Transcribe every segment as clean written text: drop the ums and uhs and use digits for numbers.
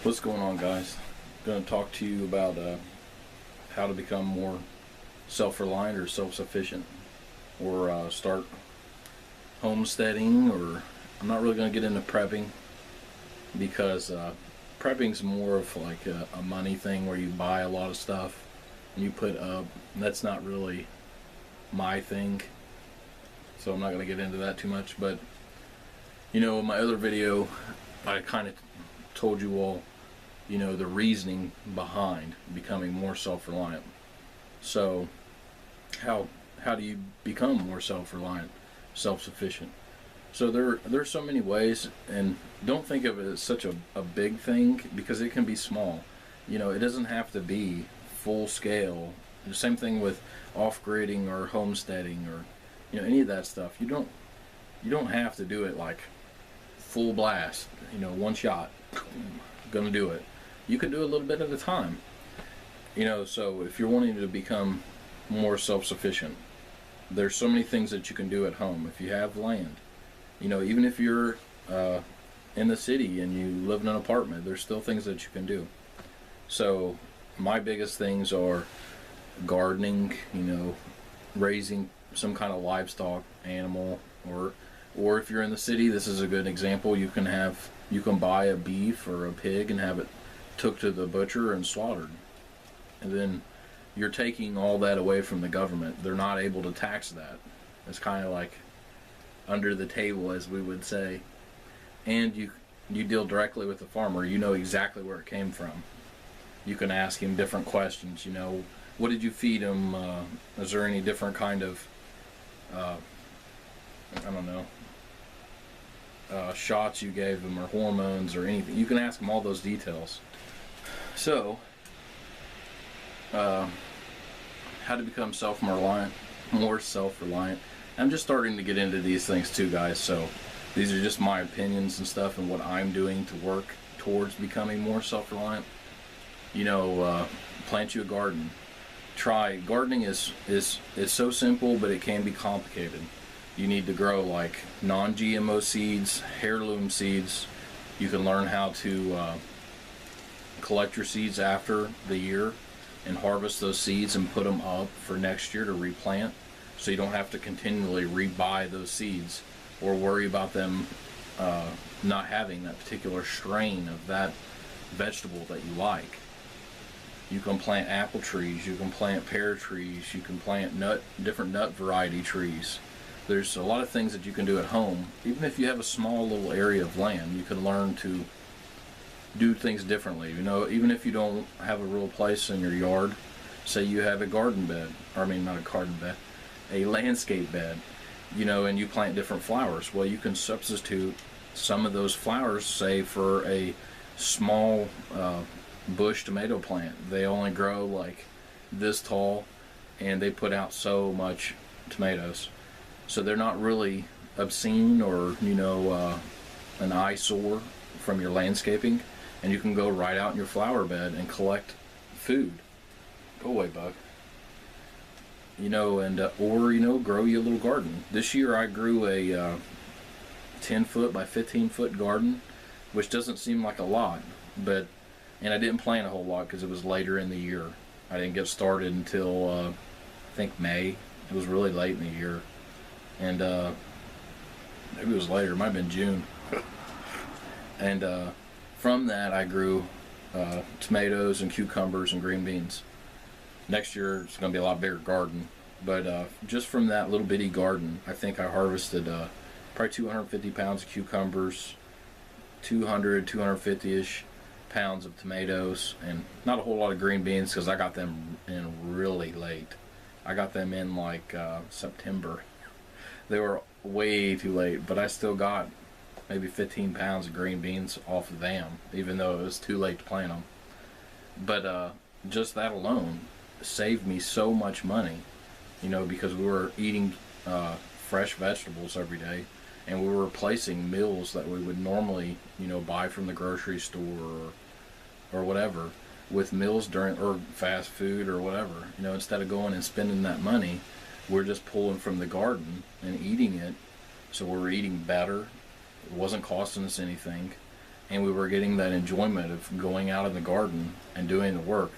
What's going on, guys? I'm going to talk to you about how to become more self-reliant or self-sufficient, or start homesteading. Or I'm not really going to get into prepping because prepping's more of like a money thing where you buy a lot of stuff and you put up. That's not really my thing, so I'm not going to get into that too much. But in my other video, I kind of told you all, the reasoning behind becoming more self-reliant. So how do you become more self-reliant, self-sufficient? So there's so many ways, and don't think of it as such a big thing, because it can be small. It doesn't have to be full scale. The same thing with off-gridding or homesteading or any of that stuff. You don't have to do it like full blast, one shot, gonna do it. You can do a little bit at a time. So if you're wanting to become more self-sufficient, there's so many things that you can do at home. If you have land, even if you're in the city and you live in an apartment, there's still things that you can do. So my biggest things are gardening, raising some kind of livestock animal, or if you're in the city, this is a good example. You can buy a beef or a pig and have it took to the butcher and slaughtered. And then you're taking all that away from the government. They're not able to tax that. It's kind of like under the table, as we would say. And you deal directly with the farmer. You know exactly where it came from. You can ask him different questions. What did you feed him? Is there any different kind of I don't know, shots you gave him, or hormones, or anything? You can ask him all those details. So, how to become more self-reliant. I'm just starting to get into these things too, guys, so these are just my opinions and stuff and what I'm doing to work towards becoming more self-reliant. Plant you a garden. Gardening is so simple, but it can be complicated. You need to grow like non-GMO seeds, heirloom seeds. You can learn how to collect your seeds after the year and harvest those seeds and put them up for next year to replant, so you don't have to continually rebuy those seeds or worry about them not having that particular strain of that vegetable that you like. You can plant apple trees, you can plant pear trees, you can plant different nut variety trees. There's a lot of things that you can do at home. Even if you have a small little area of land, you can learn to do things differently. Even if you don't have a real place in your yard, say you have a garden bed, or I mean not a garden bed, a landscape bed, and you plant different flowers. Well, you can substitute some of those flowers, say, for a small bush tomato plant. They only grow like this tall, and they put out so much tomatoes. So they're not really obscene or, an eyesore from your landscaping. And you can go right out in your flower bed and collect food. Go away, bug. Or grow you a little garden. This year I grew a 10-foot by 15-foot garden, which doesn't seem like a lot, and I didn't plant a whole lot because it was later in the year. I didn't get started until I think May. It was really late in the year. And maybe it was later, it might have been June. And from that I grew tomatoes and cucumbers and green beans. Next year it's going to be a lot bigger garden. But just from that little bitty garden, I think I harvested probably 250 pounds of cucumbers, 250-ish pounds of tomatoes, and not a whole lot of green beans because I got them in really late. I got them in like September. They were way too late, but I still got maybe 15 pounds of green beans off of them, even though it was too late to plant them. But just that alone saved me so much money, because we were eating fresh vegetables every day, and we were replacing meals that we would normally, buy from the grocery store or whatever, with meals or fast food or whatever. Instead of going and spending that money, we're just pulling from the garden and eating it. So we're eating better. It wasn't costing us anything. and we were getting that enjoyment of going out in the garden and doing the work.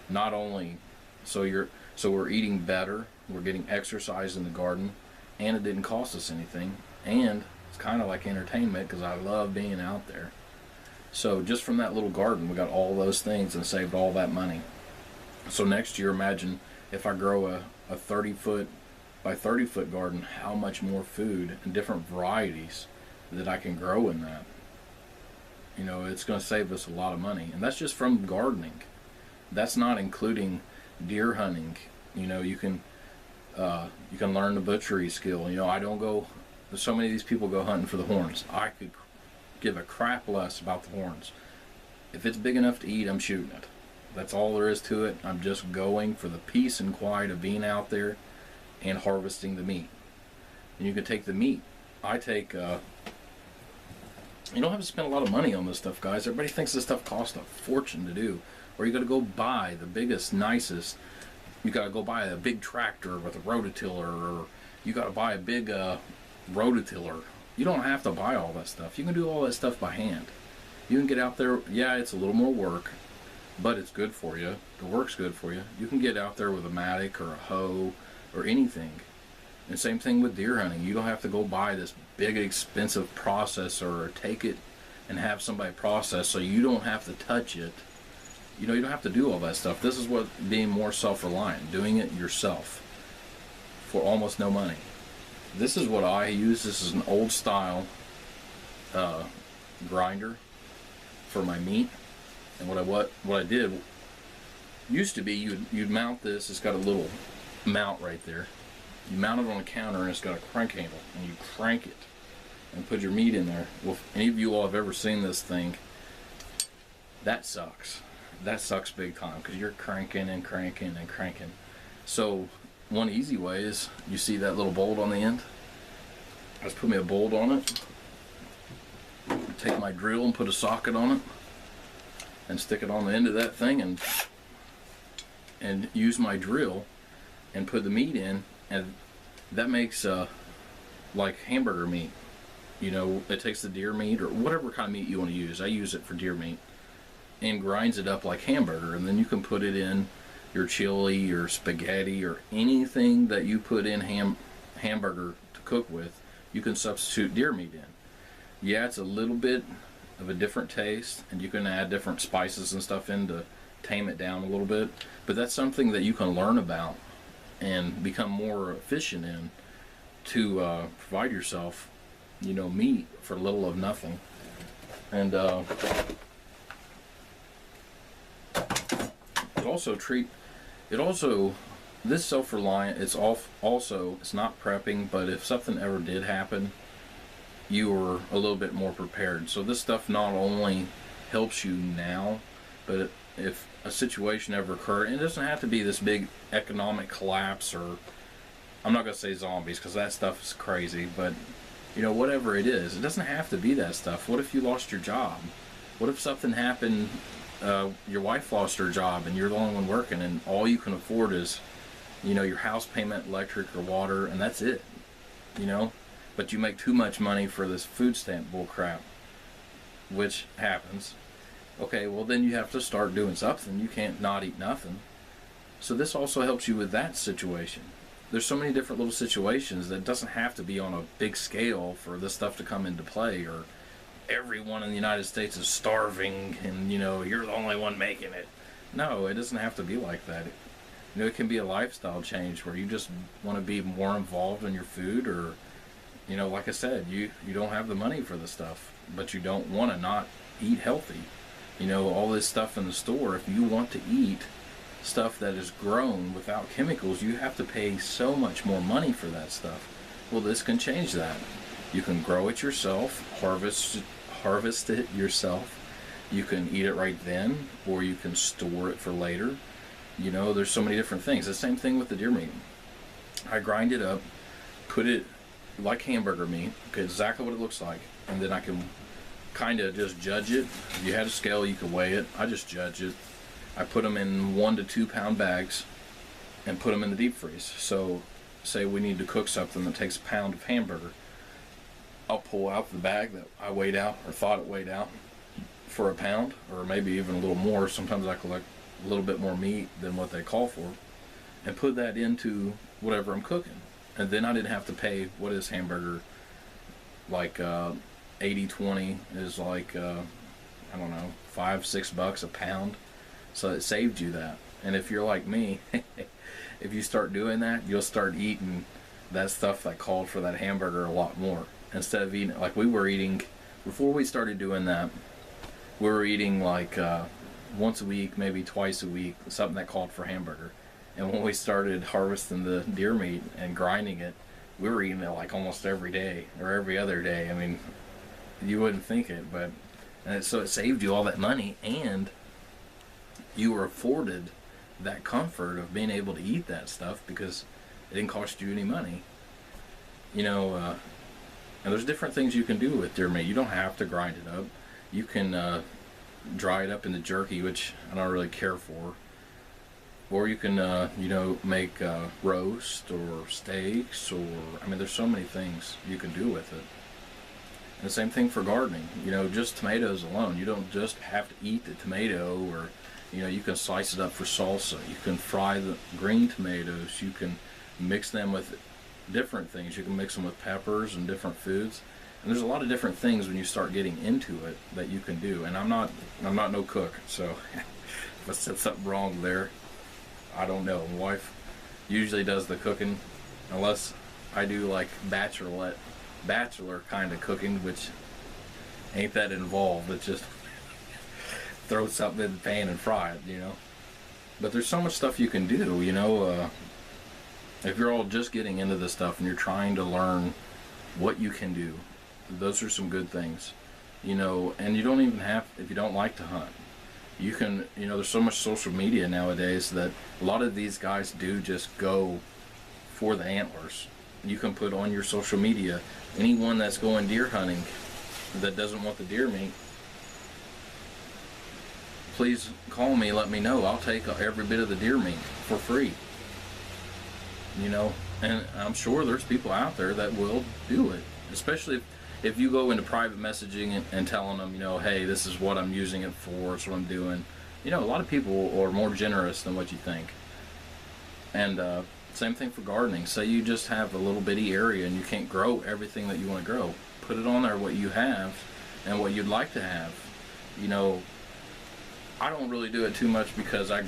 Not only so we're eating better, we're getting exercise in the garden, and it didn't cost us anything, and it's kind of like entertainment because I love being out there. So just from that little garden, we got all those things and saved all that money. So next year, imagine if I grow a 30-foot by 30-foot garden, how much more food and different varieties that I can grow in that. You know, it's going to save us a lot of money, and that's just from gardening. That's not including deer hunting. You know, you can learn the butchery skill. You know, I don't go. So many of these people go hunting for the horns. I could give a crap less about the horns. If it's big enough to eat, I'm shooting it. That's all there is to it. I'm just going for the peace and quiet of being out there and harvesting the meat. And you can take the meat. I take. You don't have to spend a lot of money on this stuff, guys. Everybody thinks this stuff costs a fortune to do. Or you got to go buy the biggest, nicest. You got to go buy a big tractor with a rototiller, or you got to buy a big rototiller. You don't have to buy all that stuff. You can do all that stuff by hand. You can get out there. Yeah, it's a little more work, but it's good for you. The work's good for you. You can get out there with a mattock or a hoe or anything. And same thing with deer hunting. You don't have to go buy this big, expensive processor or take it and have somebody process so you don't have to touch it. You know, you don't have to do all that stuff. This is what being more self-reliant, doing it yourself for almost no money. This is what I use. This is an old style grinder for my meat. And what I did used to be you'd mount this. It's got a little mount right there. You mount it on a counter and it's got a crank handle, and you crank it and put your meat in there. Well, if any of you all have ever seen this thing, that sucks. That sucks big time because you're cranking and cranking and cranking. So one easy way is, you see that little bolt on the end? I just put me a bolt on it, take my drill and put a socket on it, and stick it on the end of that thing, and use my drill and put the meat in, and that makes like hamburger meat. You know, it takes the deer meat or whatever kind of meat you want to use. I use it for deer meat, and grinds it up like hamburger, and then you can put it in your chili or spaghetti or anything that you put in hamburger to cook with. You can substitute deer meat in. Yeah, it's a little bit of a different taste, and you can add different spices and stuff in to tame it down a little bit, but that's something that you can learn about and become more efficient in to provide yourself, you know, meat for little of nothing. And this self-reliant, it's not prepping, but if something ever did happen, you were a little bit more prepared. So this stuff not only helps you now, but if a situation ever occurred, and it doesn't have to be this big economic collapse, or I'm not going to say zombies because that stuff is crazy, but you know, whatever it is, it doesn't have to be that stuff. What if you lost your job? What if something happened, your wife lost her job and you're the only one working, and all you can afford is, you know, your house payment, electric or water, and that's it, you know? But you make too much money for this food stamp bull crap, which happens. Okay, well then you have to start doing something. You can't not eat nothing. So this also helps you with that situation. There's so many different little situations that doesn't have to be on a big scale for this stuff to come into play, or everyone in the United States is starving and, you know, you're the only one making it. No, it doesn't have to be like that. You know, it can be a lifestyle change where you just want to be more involved in your food, or, you know, like I said, you don't have the money for the stuff, but you don't want to not eat healthy. You know, all this stuff in the store, if you want to eat stuff that is grown without chemicals, you have to pay so much more money for that stuff. Well, this can change that. You can grow it yourself, harvest it yourself. You can eat it right then, or you can store it for later. You know, there's so many different things. The same thing with the deer meat. I grind it up, put it like hamburger meat, okay, exactly what it looks like, and then I can kind of just judge it. If you had a scale, you could weigh it. I just judge it. I put them in 1 to 2 pound bags and put them in the deep freeze. So say we need to cook something that takes a pound of hamburger, I'll pull out the bag that I weighed out or thought it weighed out, for a pound, or maybe even a little more. Sometimes I collect a little bit more meat than what they call for, and put that into whatever I'm cooking. And then I didn't have to pay, what is hamburger, like 80-20 is like, I don't know, $5-6 a pound. So it saved you that. And if you're like me, if you start doing that, you'll start eating that stuff that called for that hamburger a lot more. Instead of eating, like we were eating, before we started doing that, we were eating like once a week, maybe twice a week, something that called for hamburger. And when we started harvesting the deer meat and grinding it, we were eating it like almost every day or every other day. I mean, you wouldn't think it, but so it saved you all that money, and you were afforded that comfort of being able to eat that stuff because it didn't cost you any money. You know, and there's different things you can do with deer meat. You don't have to grind it up. You can dry it up into jerky, which I don't really care for. Or you can, you know, make roast or steaks, or, I mean, there's so many things you can do with it. And the same thing for gardening. You know, just tomatoes alone. You don't just have to eat the tomato, or, you know, you can slice it up for salsa. You can fry the green tomatoes. You can mix them with different things. You can mix them with peppers and different foods. And there's a lot of different things when you start getting into it that you can do. And I'm not no cook, so if I said something wrong there, I don't know. My wife usually does the cooking, unless I do like bachelor kind of cooking, which ain't that involved. It's just throw something in the pan and fry it, you know. But there's so much stuff you can do, you know. If you're all just getting into this stuff and you're trying to learn what you can do, those are some good things, you know. And you don't even have, if you don't like to hunt, you can, you know, there's so much social media nowadays that a lot of these guys do just go for the antlers. You can put on your social media, anyone that's going deer hunting that doesn't want the deer meat, please call me, let me know. I'll take every bit of the deer meat for free. You know, and I'm sure there's people out there that will do it, especially if you go into private messaging and telling them, you know, hey, this is what I'm using it for, it's what I'm doing. You know, a lot of people are more generous than what you think. And same thing for gardening. Say you just have a little bitty area and you can't grow everything that you want to grow. Put it on there what you have and what you'd like to have. You know, I don't really do it too much because I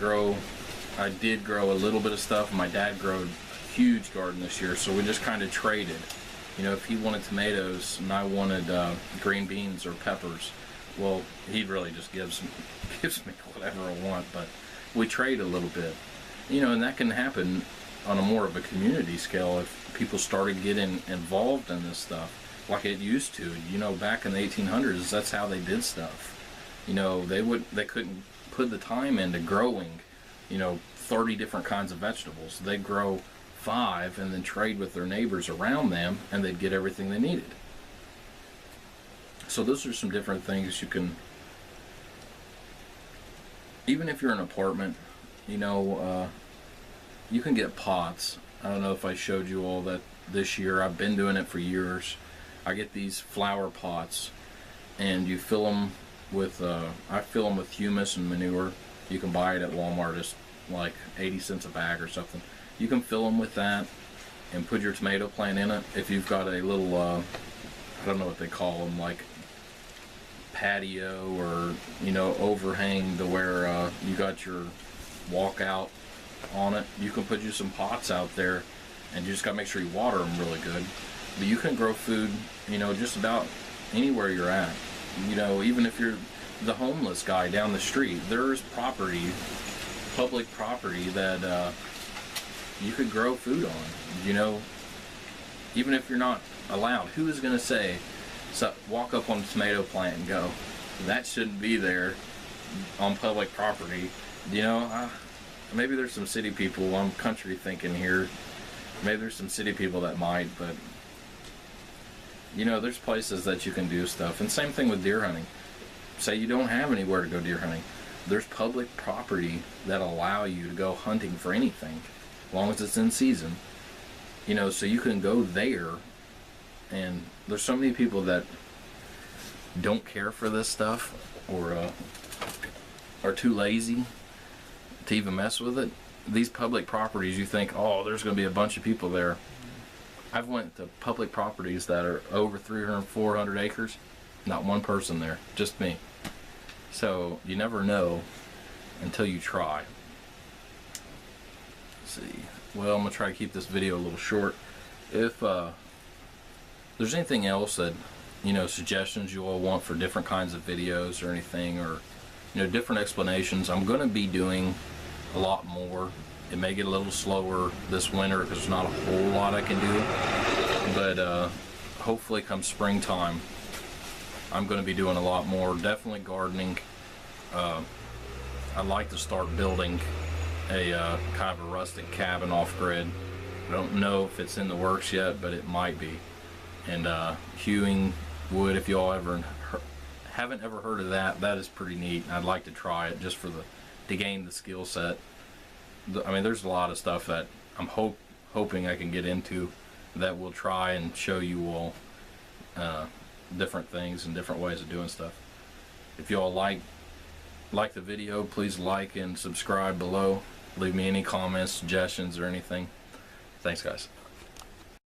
did grow a little bit of stuff. My dad grew a huge garden this year, so we just kind of traded. You know, if he wanted tomatoes and I wanted green beans or peppers, well, he really just gives me whatever I want, but we trade a little bit. You know, and that can happen on a more of a community scale if people started getting involved in this stuff like it used to. You know, back in the 1800s, that's how they did stuff. You know, they couldn't put the time into growing, you know, 30 different kinds of vegetables. They'd grow 5 and then trade with their neighbors around them, and they'd get everything they needed. So those are some different things you can, even if you're in an apartment, you know, you can get pots. I don't know if I showed you all that this year. I've been doing it for years. I get these flower pots, and you fill them with, I fill them with humus and manure. You can buy it at Walmart. It's like 80 cents a bag or something. You can fill them with that and put your tomato plant in it. If you've got a little, I don't know what they call them, like patio or, you know, overhang to where you got your walkout on it, you can put you some pots out there, and you just got to make sure you water them really good. But you can grow food, you know, just about anywhere you're at. You know, even if you're the homeless guy down the street, there's property, public property that you could grow food on. You know, even if you're not allowed, who is going to say, so walk up on a tomato plant and go, that shouldn't be there on public property? You know, maybe there's some city people, I'm country thinking here, maybe there's some city people that might, but you know, there's places that you can do stuff. And same thing with deer hunting. Say you don't have anywhere to go deer hunting, there's public property that allow you to go hunting for anything, as long as it's in season. You know, so you can go there, and there's so many people that don't care for this stuff or are too lazy to even mess with it, these public properties, you think, oh, there's going to be a bunch of people there. I've went to public properties that are over 300, 400 acres, not one person there, just me. So you never know until you try. Let's see. Well, I'm going to try to keep this video a little short. If there's anything else that, you know, suggestions you all want for different kinds of videos or anything, or, you know, different explanations, I'm going to be doing a lot more. It may get a little slower this winter because there's not a whole lot I can do, but hopefully come springtime I'm going to be doing a lot more. Definitely gardening. I'd like to start building a kind of a rustic cabin off grid. I don't know if it's in the works yet, but it might be. And hewing wood, if y'all haven't ever heard of that, that is pretty neat. I'd like to try it just for to gain the skill set. I mean, there's a lot of stuff that I'm hoping I can get into that we'll try and show you all different things and different ways of doing stuff. If y'all like the video, please like and subscribe below. Leave me any comments, suggestions, or anything. Thanks, guys.